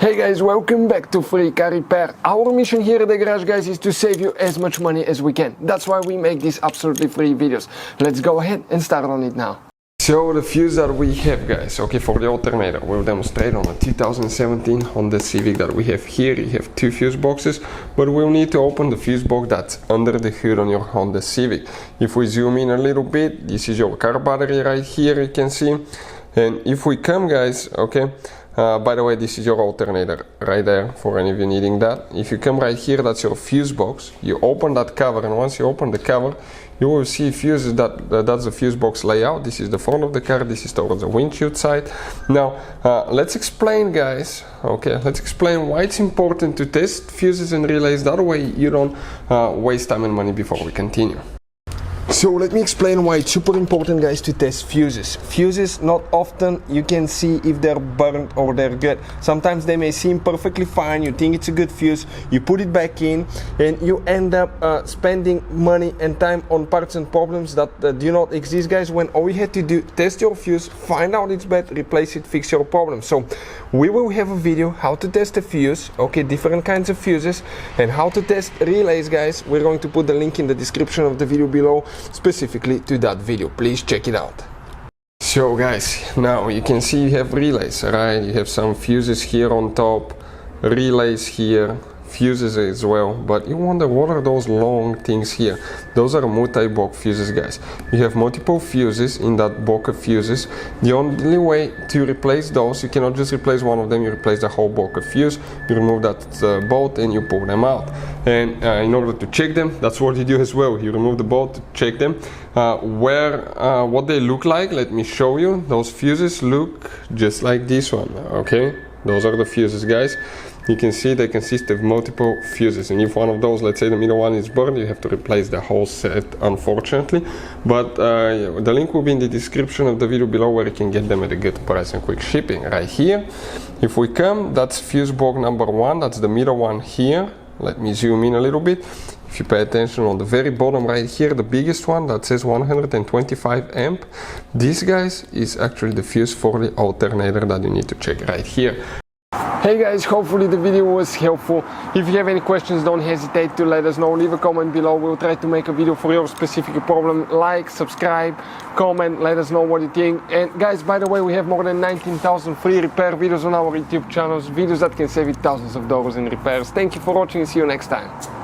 Hey guys, welcome back to Free Car Repair. Our mission here at the garage, guys, is to save you as much money as we can. That's why we make these absolutely free videos. Let's go ahead and start on it now. So the fuse that we have, guys, okay, for the alternator, we'll demonstrate on a 2017 Honda Civic that we have here. You have two fuse boxes, but we'll need to open the fuse box that's under the hood on your Honda Civic. If we zoom in a little bit, this is your car battery right here, you can see. And if we come, guys, okay, by the way, this is your alternator right there for any of you needing that. If you come right here, that's your fuse box. You open that cover, and once you open the cover, you will see fuses. That's the fuse box layout. This is the front of the car. This is towards the windshield side. Now, let's explain, guys. Okay, let's explain why it's important to test fuses and relays. That way, you don't waste time and money before we continue. So let me explain why it's super important, guys, to test fuses. Fuses, not often you can see if they're burnt or they're good. Sometimes they may seem perfectly fine, you think it's a good fuse, you put it back in, and you end up spending money and time on parts and problems that do not exist, guys, when all you had to do, test your fuse, find out it's bad, replace it, fix your problem. So we will have a video how to test a fuse, okay, different kinds of fuses, and how to test relays, guys. We're going to put the link in the description of the video below, specifically to that video. Please check it out. So guys, now you can see you have relays, right? You have some fuses here on top, relays here, fuses as well, but you wonder what are those long things here? Those are multi-block fuses, guys. You have multiple fuses in that block of fuses. The only way to replace those, you cannot just replace one of them, you replace the whole block of fuse, you remove that bolt and you pull them out. And in order to check them, that's what you do as well. You remove the bolt to check them. What they look like, let me show you. Those fuses look just like this one, okay? Those are the fuses, guys. You can see they consist of multiple fuses, and if one of those, let's say the middle one, is burned, you have to replace the whole set, unfortunately. But the link will be in the description of the video below, where you can get them at a good price and quick shipping. Right here, if we come, that's fuse box number one, that's the middle one here. Let me zoom in a little bit. If you pay attention, on the very bottom right here, the biggest one that says 125 amp, this, guys, is actually the fuse for the alternator that you need to check right here. Hey guys, hopefully the video was helpful. If you have any questions, don't hesitate to let us know. Leave a comment below. We'll try to make a video for your specific problem. Like, subscribe, comment, let us know what you think. And guys, by the way, we have more than 19,000 free repair videos on our YouTube channels, videos that can save you thousands of dollars in repairs. Thank you for watching and see you next time.